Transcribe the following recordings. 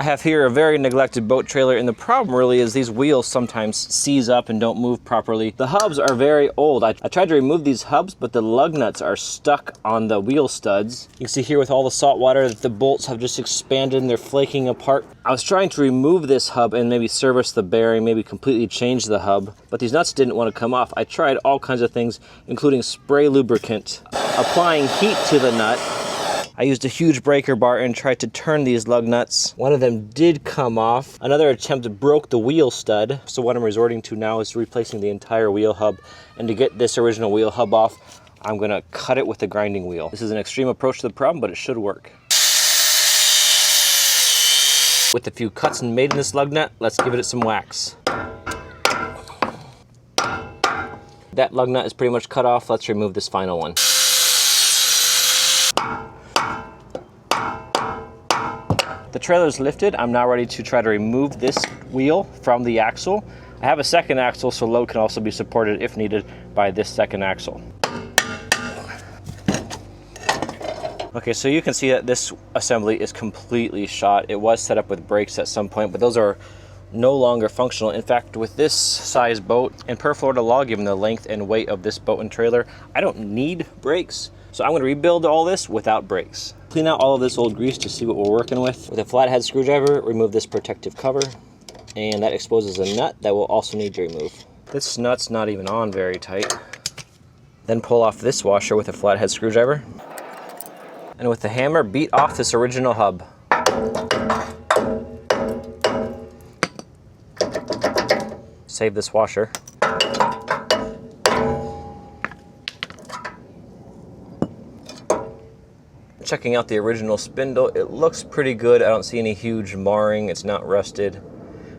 I have here a very neglected boat trailer, and the problem really is these wheels sometimes seize up and don't move properly. The hubs are very old. I tried to remove these hubs, but the lug nuts are stuck on the wheel studs. You can see here with all the salt water that the bolts have just expanded and they're flaking apart. I was trying to remove this hub and maybe service the bearing, maybe completely change the hub, but these nuts didn't want to come off. I tried all kinds of things, including spray lubricant, applying heat to the nut. I used a huge breaker bar and tried to turn these lug nuts. One of them did come off. Another attempt broke the wheel stud. So what I'm resorting to now is replacing the entire wheel hub. And to get this original wheel hub off, I'm gonna cut it with a grinding wheel. This is an extreme approach to the problem, but it should work. With a few cuts made in this lug nut, let's give it some wax. That lug nut is pretty much cut off. Let's remove this final one. The trailer is lifted. I'm now ready to try to remove this wheel from the axle. I have a second axle, so load can also be supported if needed by this second axle. Okay, so you can see that this assembly is completely shot. It was set up with brakes at some point, but those are no longer functional. In fact, with this size boat and per Florida law, given the length and weight of this boat and trailer, I don't need brakes. So I'm going to rebuild all this without brakes. Clean out all of this old grease to see what we're working with. With a flathead screwdriver, remove this protective cover, and that exposes a nut that will also need to remove. This nut's not even on very tight. Then pull off this washer with a flathead screwdriver. And with the hammer, beat off this original hub. Save this washer. Checking out the original spindle, it looks pretty good. I don't see any huge marring. It's not rusted.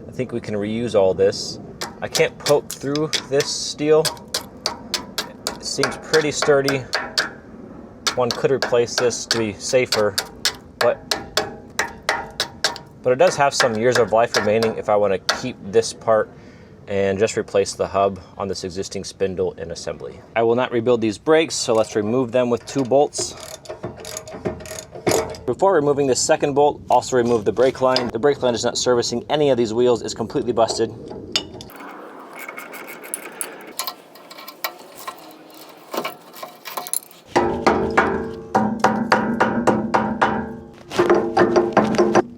I think we can reuse all this. I can't poke through this steel. It seems pretty sturdy. One could replace this to be safer, but it does have some years of life remaining if I want to keep this part and just replace the hub on this existing spindle in assembly. I will not rebuild these brakes, so let's remove them with 2 bolts. Before removing this second bolt, also remove the brake line. The brake line is not servicing any of these wheels. It's completely busted.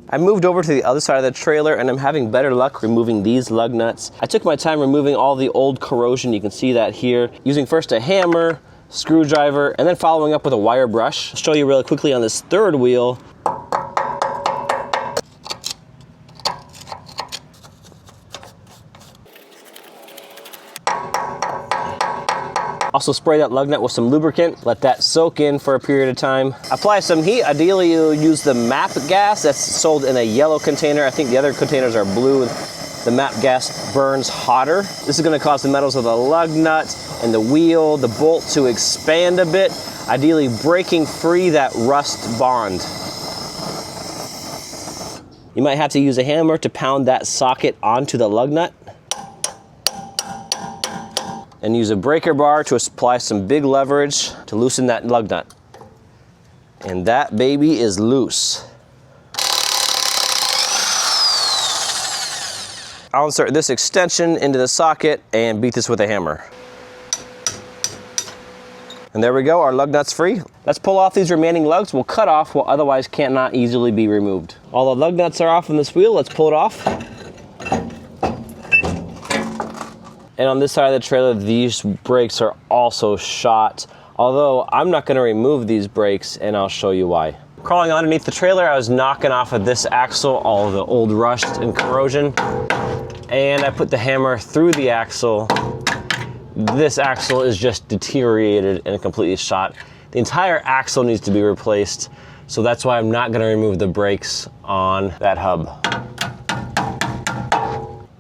I moved over to the other side of the trailer and I'm having better luck removing these lug nuts. I took my time removing all the old corrosion. You can see that here. Using first a hammer, screwdriver, and then following up with a wire brush. I'll show you really quickly on this third wheel. Also spray that lug nut with some lubricant. Let that soak in for a period of time. Apply some heat. Ideally, you'll use the MAP gas that's sold in a yellow container. I think the other containers are blue. The MAP gas burns hotter. This is going to cause the metals of the lug nut and the wheel, the bolt to expand a bit, ideally breaking free that rust bond. You might have to use a hammer to pound that socket onto the lug nut. And use a breaker bar to apply some big leverage to loosen that lug nut. And that baby is loose. I'll insert this extension into the socket and beat this with a hammer. And there we go, our lug nut's free. Let's pull off these remaining lugs. We'll cut off what otherwise cannot easily be removed. All the lug nuts are off on this wheel. Let's pull it off. And on this side of the trailer, these brakes are also shot. Although I'm not going to remove these brakes, and I'll show you why. Crawling underneath the trailer, I was knocking off of this axle all the old rust and corrosion. And I put the hammer through the axle. This axle is just deteriorated and completely shot. The entire axle needs to be replaced. So that's why I'm not going to remove the brakes on that hub.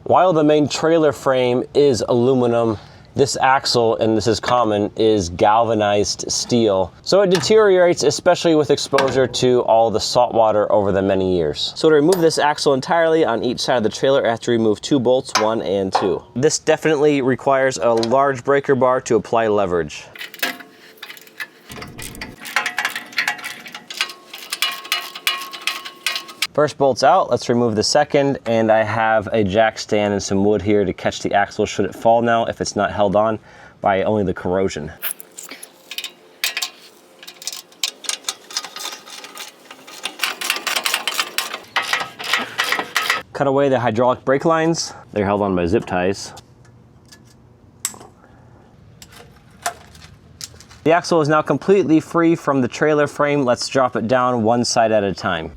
While the main trailer frame is aluminum, this axle, and this is common, is galvanized steel. So it deteriorates, especially with exposure to all the salt water over the many years. So to remove this axle entirely on each side of the trailer, I have to remove 2 bolts, 1 and 2. This definitely requires a large breaker bar to apply leverage. First bolt's out, let's remove the second, and I have a jack stand and some wood here to catch the axle should it fall now if it's not held on by only the corrosion. Cut away the hydraulic brake lines. They're held on by zip ties. The axle is now completely free from the trailer frame. Let's drop it down one side at a time.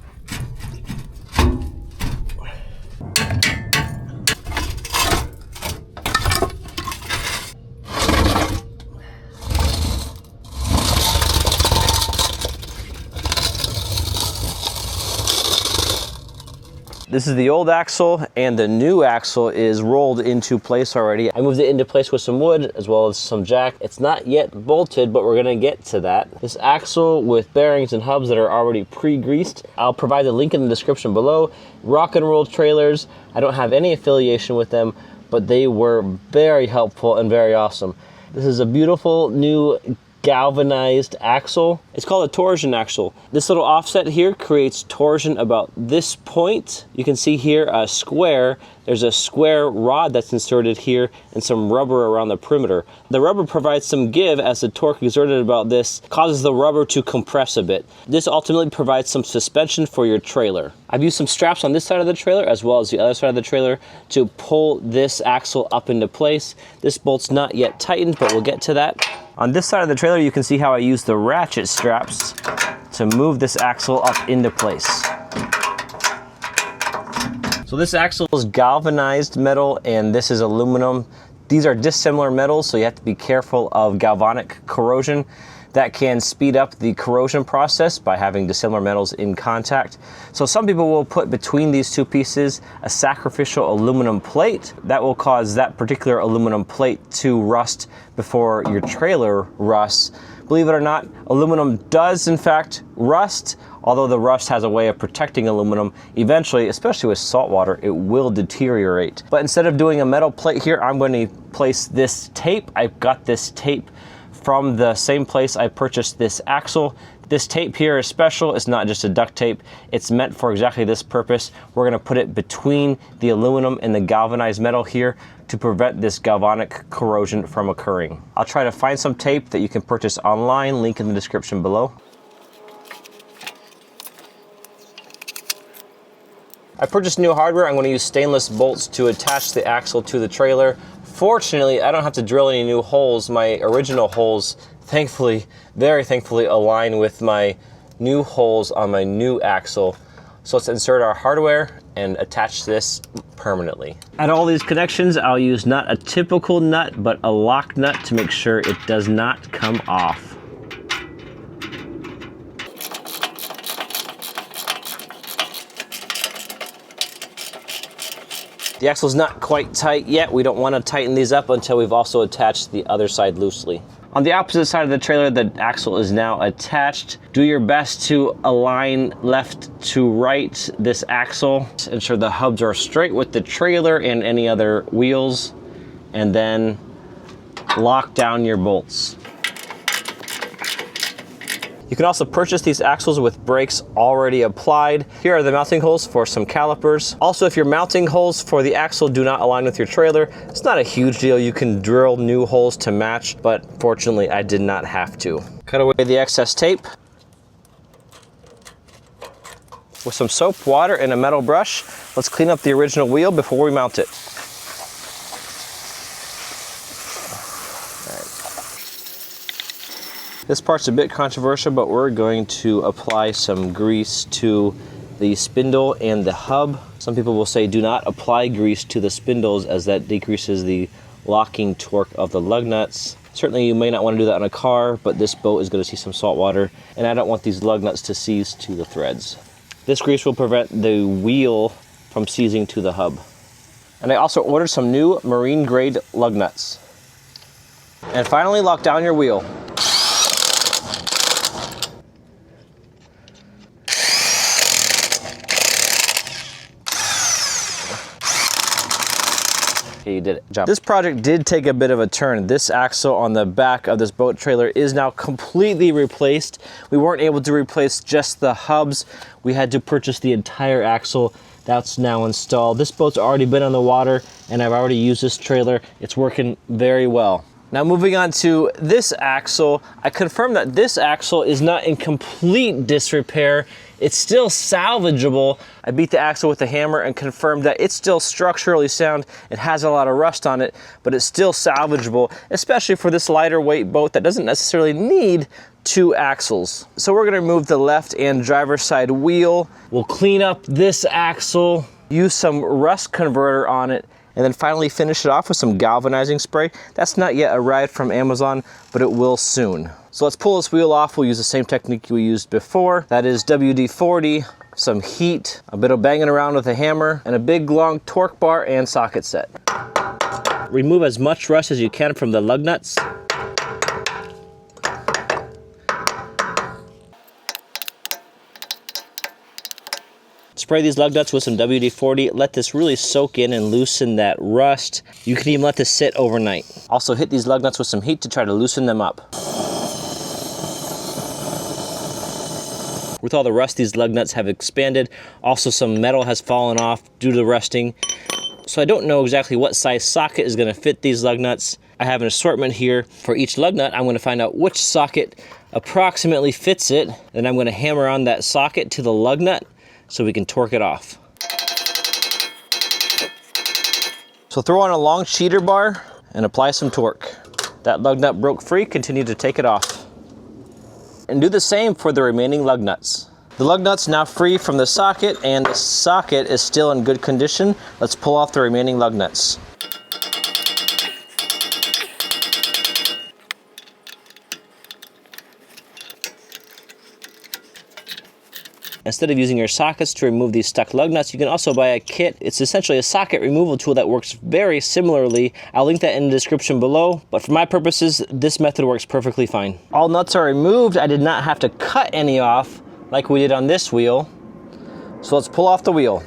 This is the old axle, and the new axle is rolled into place already. I moved it into place with some wood as well as some jack. It's not yet bolted, but we're gonna get to that. This axle with bearings and hubs that are already pre-greased. I'll provide the link in the description below. Rock and Roll Trailers. I don't have any affiliation with them, but they were very helpful and very awesome. This is a beautiful new galvanized axle. It's called a torsion axle. This little offset here creates torsion about this point. You can see here a square. There's a square rod that's inserted here and some rubber around the perimeter. The rubber provides some give as the torque exerted about this causes the rubber to compress a bit. This ultimately provides some suspension for your trailer. I've used some straps on this side of the trailer as well as the other side of the trailer to pull this axle up into place. This bolt's not yet tightened, but we'll get to that. On this side of the trailer, you can see how I use the ratchet straps to move this axle up into place. So this axle is galvanized metal and this is aluminum. These are dissimilar metals, so you have to be careful of galvanic corrosion. That can speed up the corrosion process by having dissimilar metals in contact. So some people will put between these two pieces a sacrificial aluminum plate. That will cause that particular aluminum plate to rust before your trailer rusts. Believe it or not, aluminum does in fact rust, although the rust has a way of protecting aluminum. Eventually, especially with salt water, it will deteriorate. But instead of doing a metal plate here, I'm going to place this tape. I've got this tape from the same place I purchased this axle. This tape here is special. It's not just a duct tape. It's meant for exactly this purpose. We're gonna put it between the aluminum and the galvanized metal here to prevent this galvanic corrosion from occurring. I'll try to find some tape that you can purchase online, link in the description below. I purchased new hardware. I'm going to use stainless bolts to attach the axle to the trailer. Fortunately, I don't have to drill any new holes. My original holes, thankfully, very thankfully, align with my new holes on my new axle. So let's insert our hardware and attach this permanently. At all these connections, I'll use not a typical nut, but a lock nut to make sure it does not come off. The axle's not quite tight yet. We don't want to tighten these up until we've also attached the other side loosely. On the opposite side of the trailer, the axle is now attached. Do your best to align left to right this axle. Ensure the hubs are straight with the trailer and any other wheels, and then lock down your bolts. You can also purchase these axles with brakes already applied. Here are the mounting holes for some calipers. Also, if your mounting holes for the axle do not align with your trailer, it's not a huge deal. You can drill new holes to match, but fortunately I did not have to. Cut away the excess tape. With some soap, water, and a metal brush, let's clean up the original wheel before we mount it. This part's a bit controversial, but we're going to apply some grease to the spindle and the hub. Some people will say do not apply grease to the spindles as that decreases the locking torque of the lug nuts. Certainly you may not want to do that on a car, but this boat is going to see some salt water, and I don't want these lug nuts to seize to the threads. This grease will prevent the wheel from seizing to the hub. And I also ordered some new marine grade lug nuts. And finally, lock down your wheel. Okay, you did it. Good job. This project did take a bit of a turn. This axle on the back of this boat trailer is now completely replaced. We weren't able to replace just the hubs. We had to purchase the entire axle. That's now installed. This boat's already been on the water and I've already used this trailer. It's working very well. Now moving on to this axle, I confirmed that this axle is not in complete disrepair. It's still salvageable. I beat the axle with a hammer and confirmed that it's still structurally sound. It has a lot of rust on it, but it's still salvageable, especially for this lighter weight boat that doesn't necessarily need 2 axles. So we're gonna remove the left and driver's side wheel. We'll clean up this axle, use some rust converter on it, and then finally finish it off with some galvanizing spray. That's not yet arrived from Amazon, but it will soon. So let's pull this wheel off. We'll use the same technique we used before. That is WD-40, some heat, a bit of banging around with a hammer, and a big long torque bar and socket set. Remove as much rust as you can from the lug nuts. Spray these lug nuts with some WD-40. Let this really soak in and loosen that rust. You can even let this sit overnight. Also hit these lug nuts with some heat to try to loosen them up. With all the rust, these lug nuts have expanded. Also some metal has fallen off due to the rusting. So I don't know exactly what size socket is gonna fit these lug nuts. I have an assortment here. For each lug nut, I'm gonna find out which socket approximately fits it. Then I'm gonna hammer on that socket to the lug nut so we can torque it off. So throw on a long cheater bar and apply some torque. That lug nut broke free, continue to take it off. And do the same for the remaining lug nuts. The lug nut's now free from the socket and the socket is still in good condition. Let's pull off the remaining lug nuts. Instead of using your sockets to remove these stuck lug nuts, you can also buy a kit. It's essentially a socket removal tool that works very similarly. I'll link that in the description below, but for my purposes, this method works perfectly fine. All nuts are removed. I did not have to cut any off like we did on this wheel. So let's pull off the wheel.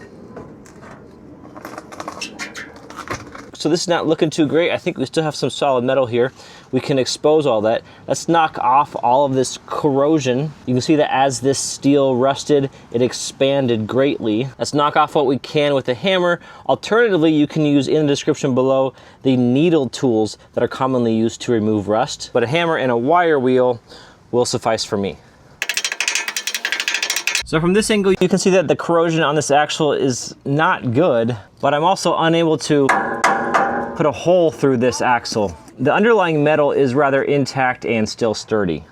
So this is not looking too great. I think we still have some solid metal here. We can expose all that. Let's knock off all of this corrosion. You can see that as this steel rusted, it expanded greatly. Let's knock off what we can with a hammer. Alternatively, you can use in the description below the needle tools that are commonly used to remove rust. But a hammer and a wire wheel will suffice for me. So from this angle, you can see that the corrosion on this axle is not good, but I'm also unable to put a hole through this axle. The underlying metal is rather intact and still sturdy.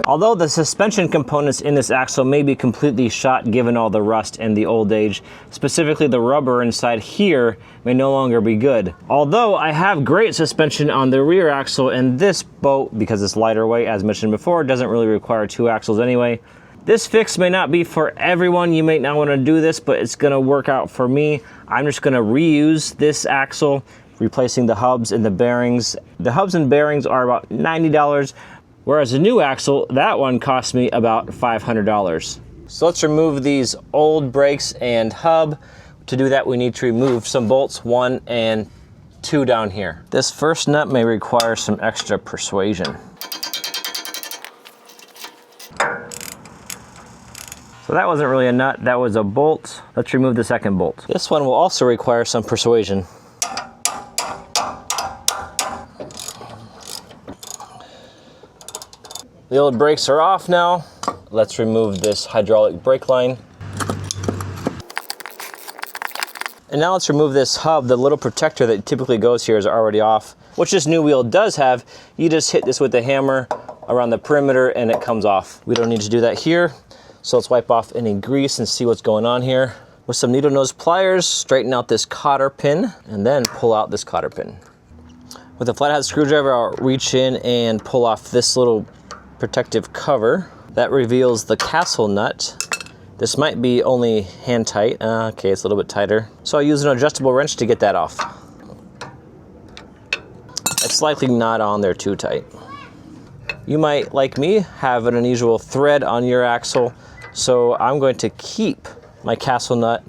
Although the suspension components in this axle may be completely shot given all the rust and the old age, specifically the rubber inside here may no longer be good. Although I have great suspension on the rear axle, and this boat, because it's lighter weight, as mentioned before, doesn't really require 2 axles anyway. This fix may not be for everyone. You may not want to do this, but it's going to work out for me. I'm just going to reuse this axle, replacing the hubs and the bearings. The hubs and bearings are about $90, whereas the new axle, that one cost me about $500. So let's remove these old brakes and hub. To do that, we need to remove some bolts, 1 and 2 down here. This first nut may require some extra persuasion. So that wasn't really a nut, that was a bolt. Let's remove the second bolt. This one will also require some persuasion. The old brakes are off now. Let's remove this hydraulic brake line. And now let's remove this hub. The little protector that typically goes here is already off, which this new wheel does have. You just hit this with a hammer around the perimeter and it comes off. We don't need to do that here. So let's wipe off any grease and see what's going on here. With some needle nose pliers, straighten out this cotter pin and then pull out this cotter pin. With a flathead screwdriver, I'll reach in and pull off this little protective cover. That reveals the castle nut. This might be only hand tight. Okay, it's a little bit tighter. So I'll use an adjustable wrench to get that off. It's likely not on there too tight. You might, like me, have an unusual thread on your axle. So I'm going to keep my castle nut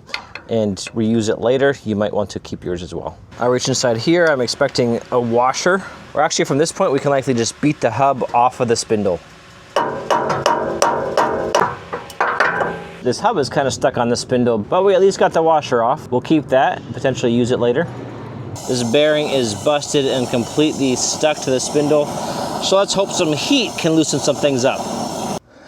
and reuse it later, you might want to keep yours as well. I reach inside here, I'm expecting a washer, or actually from this point we can likely just beat the hub off of the spindle. This hub is kind of stuck on the spindle, but we at least got the washer off. We'll keep that, potentially use it later. This bearing is busted and completely stuck to the spindle, so let's hope some heat can loosen some things up.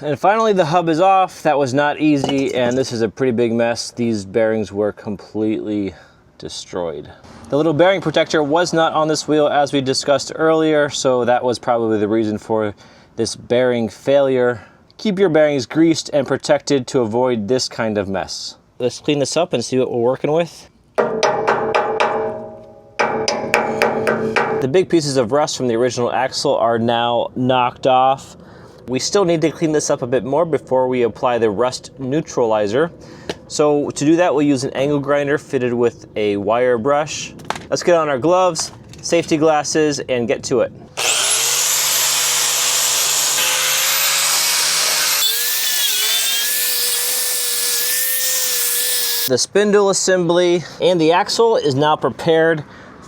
And finally, the hub is off. That was not easy, and this is a pretty big mess. These bearings were completely destroyed. The little bearing protector was not on this wheel as we discussed earlier, so that was probably the reason for this bearing failure. Keep your bearings greased and protected to avoid this kind of mess. Let's clean this up and see what we're working with. The big pieces of rust from the original axle are now knocked off. We still need to clean this up a bit more before we apply the rust neutralizer. So to do that, we'll use an angle grinder fitted with a wire brush. Let's get on our gloves, safety glasses, and get to it. The spindle assembly and the axle is now prepared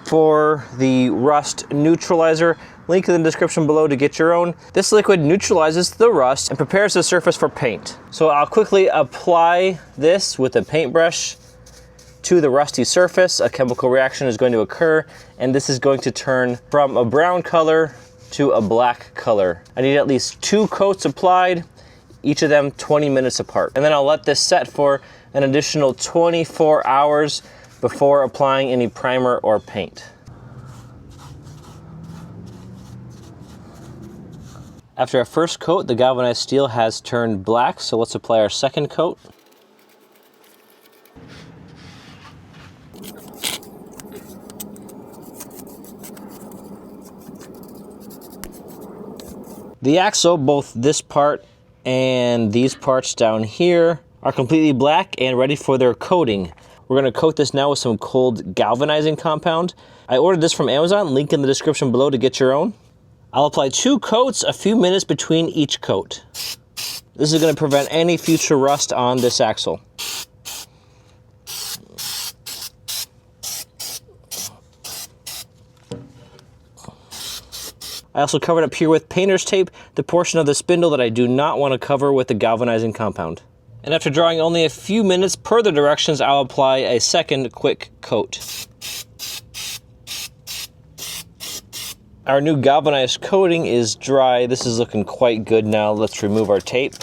for the rust neutralizer. Link in the description below to get your own. This liquid neutralizes the rust and prepares the surface for paint. So I'll quickly apply this with a paintbrush to the rusty surface. A chemical reaction is going to occur, and this is going to turn from a brown color to a black color. I need at least 2 coats applied, each of them 20 minutes apart. And then I'll let this set for an additional 24 hours before applying any primer or paint. After our first coat, the galvanized steel has turned black, so let's apply our second coat. The axle, both this part and these parts down here, are completely black and ready for their coating. We're going to coat this now with some cold galvanizing compound. I ordered this from Amazon, link in the description below to get your own. I'll apply 2 coats, a few minutes between each coat. This is going to prevent any future rust on this axle. I also covered up here with painter's tape the portion of the spindle that I do not want to cover with the galvanizing compound. And after drawing only a few minutes per the directions, I'll apply a second quick coat. Our new galvanized coating is dry. This is looking quite good now. Let's remove our tape.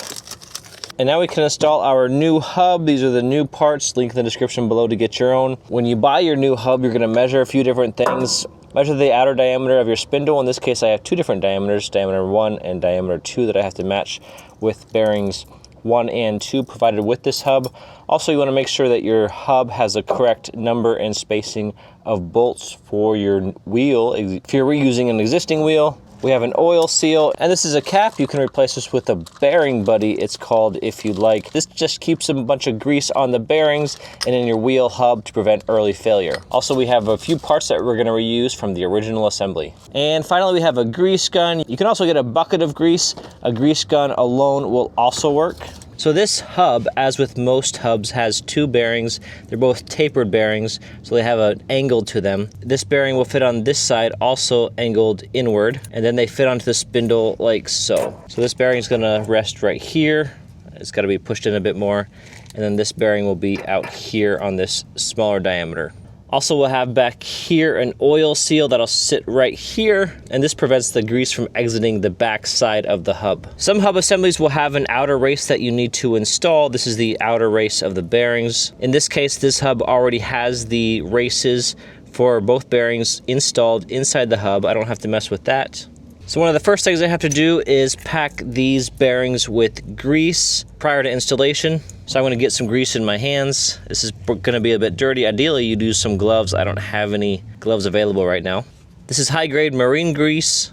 And now we can install our new hub. These are the new parts. Link in the description below to get your own. When you buy your new hub, you're going to measure a few different things. Measure the outer diameter of your spindle. In this case, I have 2 different diameters, diameter 1 and diameter 2, that I have to match with bearings 1 and 2 provided with this hub. Also, you want to make sure that your hub has the correct number and spacing of bolts for your wheel. If you're reusing an existing wheel, we have an oil seal, and this is a cap. You can replace this with a bearing buddy, it's called, if you'd like. This just keeps a bunch of grease on the bearings and in your wheel hub to prevent early failure. Also, we have a few parts that we're going to reuse from the original assembly. And finally, we have a grease gun. You can also get a bucket of grease. A grease gun alone will also work. So this hub, as with most hubs, has 2 bearings. They're both tapered bearings, so they have an angle to them. This bearing will fit on this side, also angled inward, and then they fit onto the spindle like so. So this bearing is gonna rest right here. It's gotta be pushed in a bit more, and then this bearing will be out here on this smaller diameter. Also, we'll have back here an oil seal that'll sit right here, and this prevents the grease from exiting the back side of the hub. Some hub assemblies will have an outer race that you need to install. This is the outer race of the bearings. In this case, this hub already has the races for both bearings installed inside the hub. I don't have to mess with that. So one of the first things I have to do is pack these bearings with grease prior to installation. So I'm going to get some grease in my hands. This is going to be a bit dirty. Ideally, you'd use some gloves. I don't have any gloves available right now. This is high-grade marine grease,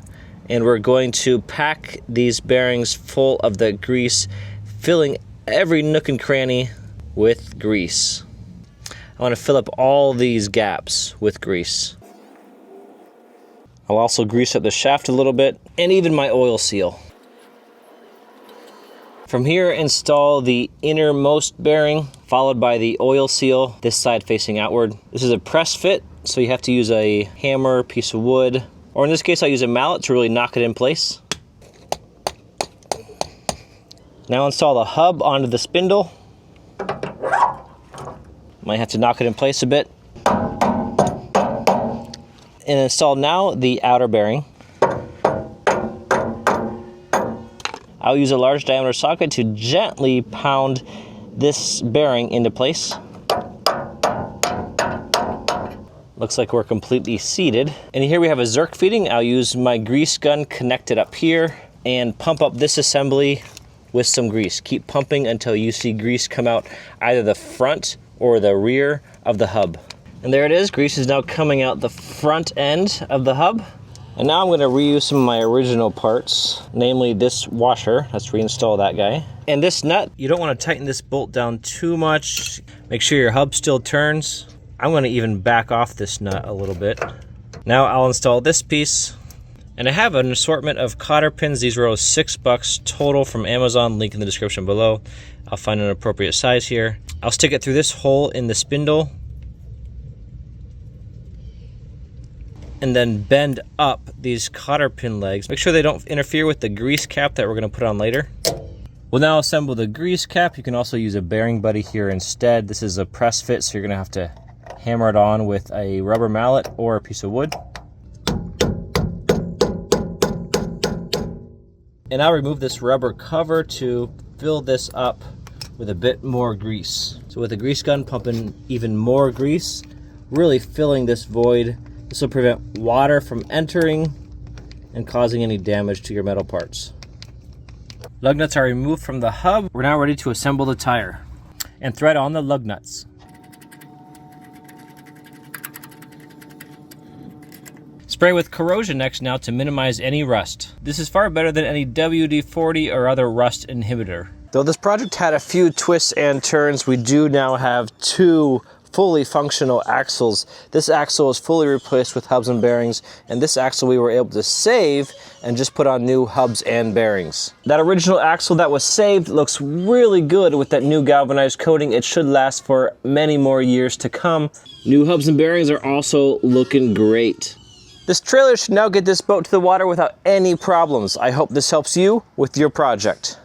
and we're going to pack these bearings full of the grease, filling every nook and cranny with grease. I want to fill up all these gaps with grease. I'll also grease up the shaft a little bit, and even my oil seal. From here, install the innermost bearing followed by the oil seal, this side facing outward. This is a press fit, so you have to use a hammer, piece of wood, or in this case, I'll use a mallet to really knock it in place. Now install the hub onto the spindle. Might have to knock it in place a bit. And install now the outer bearing. I'll use a large diameter socket to gently pound this bearing into place. Looks like we're completely seated. And here we have a Zerk feeding. I'll use my grease gun connected up here and pump up this assembly with some grease. Keep pumping until you see grease come out either the front or the rear of the hub. And there it is, grease is now coming out the front end of the hub. And now I'm going to reuse some of my original parts, namely this washer. Let's reinstall that guy. And this nut, you don't want to tighten this bolt down too much. Make sure your hub still turns. I'm going to even back off this nut a little bit. Now I'll install this piece. And I have an assortment of cotter pins. These were $6 total from Amazon, link in the description below. I'll find an appropriate size here. I'll stick it through this hole in the spindle and then bend up these cotter pin legs. Make sure they don't interfere with the grease cap that we're going to put on later. We'll now assemble the grease cap. You can also use a bearing buddy here instead. This is a press fit, so you're going to have to hammer it on with a rubber mallet or a piece of wood. And I'll remove this rubber cover to fill this up with a bit more grease. So with the grease gun pumping even more grease, really filling this void. This will prevent water from entering and causing any damage to your metal parts. Lug nuts are removed from the hub. We're now ready to assemble the tire and thread on the lug nuts. Spray with corrosion X now to minimize any rust. This is far better than any WD-40 or other rust inhibitor. Though this project had a few twists and turns, we do now have 2 fully functional axles. This axle is fully replaced with hubs and bearings, and this axle we were able to save and just put on new hubs and bearings. That original axle that was saved looks really good with that new galvanized coating. It should last for many more years to come. New hubs and bearings are also looking great. This trailer should now get this boat to the water without any problems. I hope this helps you with your project.